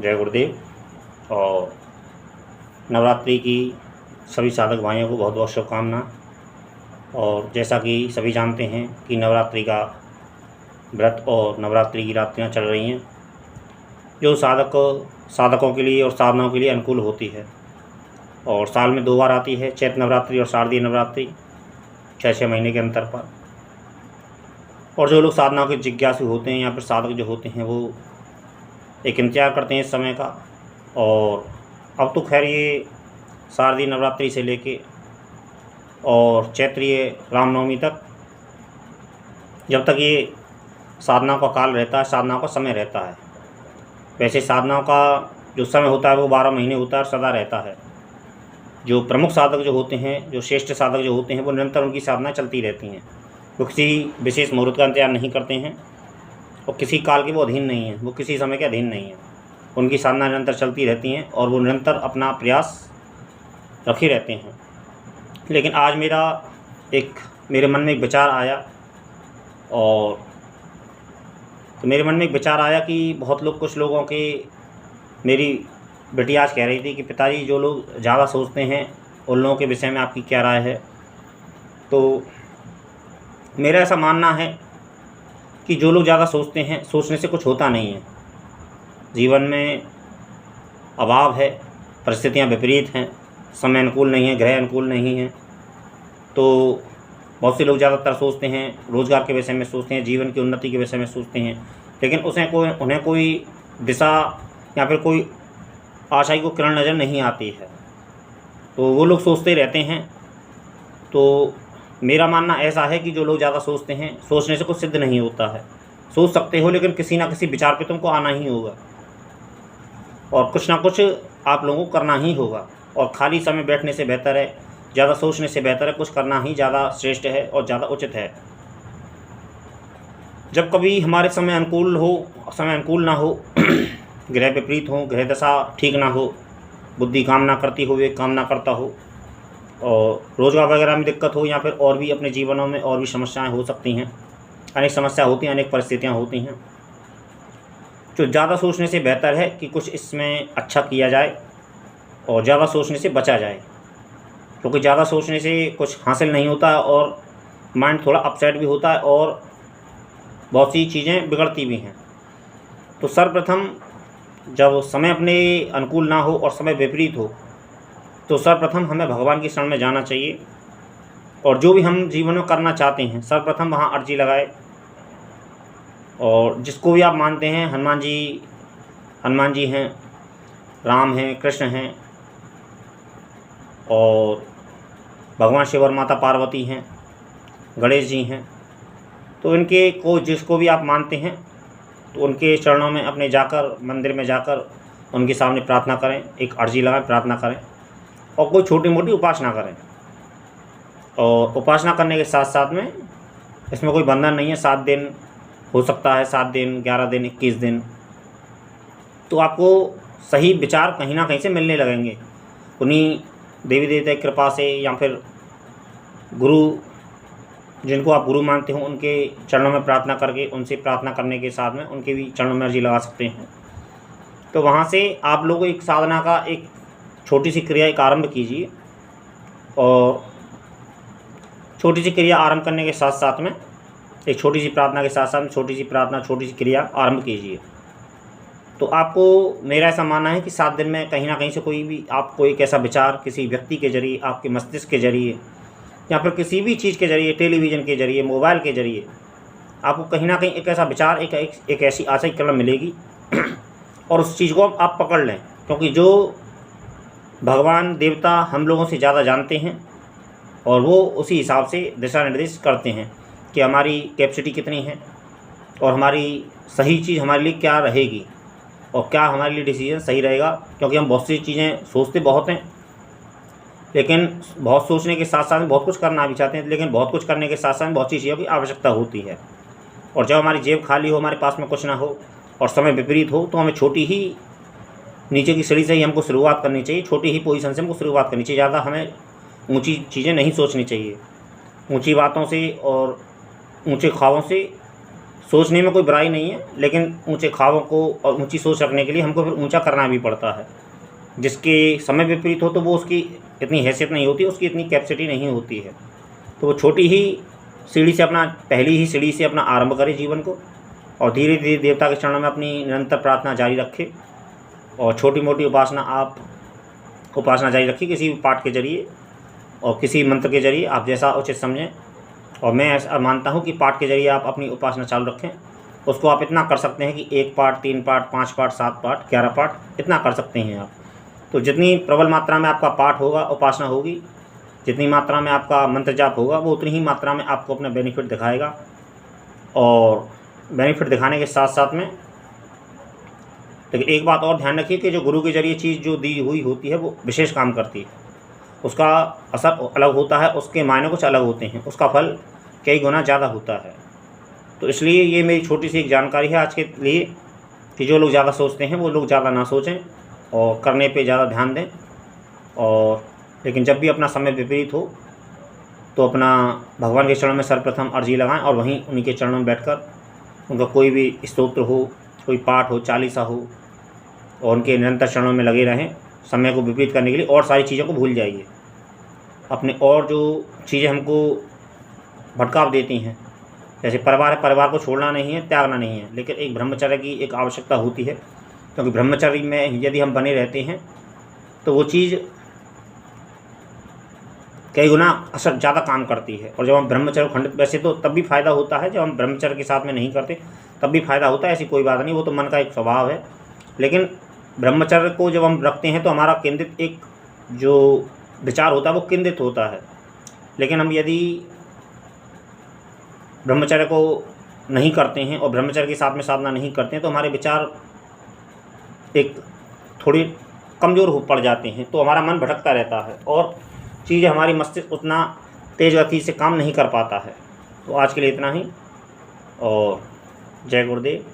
जय गुरुदेव। और नवरात्रि की सभी साधक भाइयों को बहुत बहुत शुभकामना। और जैसा कि सभी जानते हैं कि नवरात्रि का व्रत और नवरात्रि की रात्रियां चल रही हैं, जो साधकों के लिए और साधनाओं के लिए अनुकूल होती है। और साल में 2 बार आती है, चैत्र नवरात्रि और शारदीय नवरात्रि, 6 महीने के अंतर पर। और जो लोग साधनाओं के जिज्ञासु होते हैं या फिर साधक जो होते हैं, वो एक इंतज़ार करते हैं इस समय का। और अब तो खैर ये शारदीय नवरात्रि से लेके और चैत्रीय रामनवमी तक, जब तक ये साधनाओं का काल रहता है, साधनाओं का समय रहता है। वैसे साधनाओं का जो समय होता है वो 12 महीने होता है और सदा रहता है। जो प्रमुख साधक जो होते हैं, जो श्रेष्ठ साधक जो होते हैं, वो निरंतर उनकी साधना चलती रहती हैं। वो किसी विशेष मुहूर्त का इंतजार नहीं करते हैं और किसी काल के वो अधीन नहीं हैं, वो किसी समय के अधीन नहीं हैं। उनकी साधना निरंतर चलती रहती हैं और वो निरंतर अपना प्रयास रखे रहते हैं। लेकिन आज मेरे मन में एक विचार आया, और तो मेरे मन में एक विचार आया कि कुछ लोगों के, मेरी बेटी आज कह रही थी कि पिताजी, जो लोग ज़्यादा सोचते हैं उन लोगों के विषय में आपकी क्या राय है। तो मेरा ऐसा मानना है कि जो लोग ज़्यादा सोचते हैं, सोचने से कुछ होता नहीं है। जीवन में अभाव है, परिस्थितियाँ विपरीत हैं, समय अनुकूल नहीं है, ग्रह अनुकूल नहीं है। तो बहुत से लोग ज़्यादातर सोचते हैं, रोज़गार के विषय में सोचते हैं, जीवन की उन्नति के विषय में सोचते हैं, लेकिन उन्हें कोई दिशा या फिर कोई आशा की किरण नज़र नहीं आती है। तो वो लोग सोचते रहते हैं। तो मेरा मानना ऐसा है कि जो लोग ज़्यादा सोचते हैं, सोचने से कुछ सिद्ध नहीं होता है। सोच सकते हो, लेकिन किसी ना किसी विचार पे तुमको आना ही होगा और कुछ ना कुछ आप लोगों को करना ही होगा। और खाली समय बैठने से बेहतर है, ज़्यादा सोचने से बेहतर है, कुछ करना ही ज़्यादा श्रेष्ठ है और ज़्यादा उचित है। जब कभी हमारे समय अनुकूल ना हो, ग्रह विपरीत हो, ग्रह दशा ठीक ना हो, बुद्धि काम ना करती हो, विवेक काम ना करता हो, और रोज़गार वगैरह में दिक्कत हो, या फिर और भी अपने जीवनों में और भी समस्याएं हो सकती हैं। अनेक समस्या होती हैं, अनेक परिस्थितियां होती हैं। तो ज़्यादा सोचने से बेहतर है कि कुछ इसमें अच्छा किया जाए और ज़्यादा सोचने से बचा जाए, क्योंकि ज़्यादा सोचने से कुछ हासिल नहीं होता है और माइंड थोड़ा अपसेट भी होता है और बहुत सी चीज़ें बिगड़ती भी हैं। तो सर्वप्रथम, जब समय अपने अनुकूल ना हो और समय विपरीत हो, तो सर्वप्रथम हमें भगवान की शरण में जाना चाहिए। और जो भी हम जीवन में करना चाहते हैं, सर्वप्रथम वहाँ अर्जी लगाए। और जिसको भी आप मानते हैं, हनुमान जी हैं, राम हैं, कृष्ण हैं, और भगवान शिव और माता पार्वती हैं, गणेश जी हैं, तो जिसको भी आप मानते हैं, तो उनके चरणों में अपने जाकर, मंदिर में जाकर उनके सामने प्रार्थना करें, एक अर्जी लगाएं, प्रार्थना करें, और कोई छोटी मोटी उपासना करें। और उपासना करने के साथ साथ में इसमें कोई बंधन नहीं है। 7 दिन हो सकता है, 7 दिन, 11 दिन, 21 दिन, तो आपको सही विचार कहीं ना कहीं से मिलने लगेंगे। उन्हीं देवी देवता की कृपा से, या फिर गुरु, जिनको आप गुरु मानते हो, उनके चरणों में प्रार्थना करके, उनसे प्रार्थना करने के साथ में उनके भी चरणों में अर्जी लगा सकते हैं। तो वहाँ से आप लोग एक साधना का एक छोटी सी क्रिया एक आरंभ कीजिए, और छोटी सी क्रिया आरंभ करने के साथ साथ में, एक छोटी सी प्रार्थना के साथ साथ में छोटी सी क्रिया आरंभ कीजिए। तो आपको, मेरा ऐसा मानना है कि 7 दिन में कहीं ना कहीं से आपको एक ऐसा विचार किसी व्यक्ति के जरिए, आपके मस्तिष्क के जरिए, या फिर किसी भी चीज़ के जरिए, टेलीविज़न के जरिए, मोबाइल के जरिए, आपको कहीं ना कहीं एक ऐसा विचार, एक ऐसी आशा की किरण मिलेगी और उस चीज़ को आप पकड़ लें। क्योंकि जो भगवान देवता हम लोगों से ज़्यादा जानते हैं, और वो उसी हिसाब से दिशा निर्देश करते हैं कि हमारी कैपेसिटी कितनी है और हमारी सही चीज़ हमारे लिए क्या रहेगी और क्या हमारे लिए डिसीजन सही रहेगा। क्योंकि हम बहुत सी चीज़ें सोचते बहुत हैं, लेकिन बहुत सोचने के साथ साथ में बहुत कुछ करना भी चाहते हैं, लेकिन बहुत कुछ करने के साथ साथ में बहुत सी चीज़ों की आवश्यकता होती है। और जब हमारी जेब खाली हो, हमारे पास में कुछ ना हो और समय विपरीत हो, तो हमें छोटी ही नीचे की सीढ़ी से ही हमको शुरुआत करनी चाहिए, छोटी ही पोजीशन से हमको शुरुआत करनी चाहिए। ज़्यादा हमें ऊंची चीज़ें नहीं सोचनी चाहिए। ऊंची बातों से और ऊंचे ख्वाबों से सोचने में कोई बुराई नहीं है, लेकिन ऊंचे ख्वाबों को और ऊंची सोच रखने के लिए हमको फिर ऊंचा करना भी पड़ता है। जिसके समय विपरीत हो तो वो उसकी इतनी हैसियत नहीं होती, उसकी इतनी कैपेसिटी नहीं होती है, तो वो छोटी ही सीढ़ी से अपना पहली ही सीढ़ी से अपना आरंभ करे जीवन को, और धीरे धीरे देवता के चरणों में अपनी निरंतर प्रार्थना जारी रखे, और छोटी मोटी उपासना जारी रखिए किसी भी पाठ के जरिए और किसी मंत्र के जरिए, आप जैसा उचित समझें। और मैं ऐसा मानता हूँ कि पाठ के जरिए आप अपनी उपासना चालू रखें। उसको आप इतना कर सकते हैं कि 1 पाठ, 3 पाठ, 5 पाठ, 7 पाठ, 11 पाठ, इतना कर सकते हैं आप। तो जितनी प्रबल मात्रा में आपका पाठ होगा, उपासना होगी, जितनी मात्रा में आपका मंत्र जाप होगा, वो उतनी ही मात्रा में आपको अपना बेनिफिट दिखाएगा। और बेनिफिट दिखाने के साथ साथ में लेकिन एक बात और ध्यान रखिए कि जो गुरु के जरिए चीज़ जो दी हुई होती है वो विशेष काम करती है, उसका असर अलग होता है, उसके मायने कुछ अलग होते हैं, उसका फल कई गुना ज़्यादा होता है। तो इसलिए ये मेरी छोटी सी एक जानकारी है आज के लिए कि जो लोग ज़्यादा सोचते हैं वो लोग ज़्यादा ना सोचें और करने पे ज़्यादा ध्यान दें। और लेकिन जब भी अपना समय विपरीत हो तो अपना भगवान के चरणों में सर्वप्रथम अर्जी लगाएं और वहीं उन्हीं के चरणों में बैठकर उनका कोई भी स्तोत्र हो, कोई पाठ हो, चालीसा हो, और उनके निरंतर चरणों में लगे रहें समय को विपरीत करने के लिए। और सारी चीज़ों को भूल जाइए, अपने और जो चीज़ें हमको भटकाव देती हैं, जैसे परिवार है, परिवार को छोड़ना नहीं है, त्यागना नहीं है, लेकिन एक ब्रह्मचर्य की एक आवश्यकता होती है, क्योंकि ब्रह्मचर्य में यदि हम बने रहते हैं तो वो चीज़ कई गुना असर ज़्यादा काम करती है। और जब हम ब्रह्मचर्य खंडित, वैसे तो तब भी फ़ायदा होता है जब हम ब्रह्मचर्य के साथ में नहीं करते, तब भी फ़ायदा होता है, ऐसी कोई बात नहीं, वो तो मन का एक स्वभाव है। लेकिन ब्रह्मचर्य को जब हम रखते हैं तो हमारा केंद्रित एक जो विचार होता है वो केंद्रित होता है। लेकिन हम यदि ब्रह्मचर्य को नहीं करते हैं और ब्रह्मचर्य के साथ में साधना नहीं करते हैं तो हमारे विचार एक थोड़ी कमज़ोर हो पड़ जाते हैं, तो हमारा मन भटकता रहता है और चीज़ें हमारी मस्तिष्क उतना तेज़ गति से काम नहीं कर पाता है। तो आज के लिए इतना ही, और जय गुरुदेव।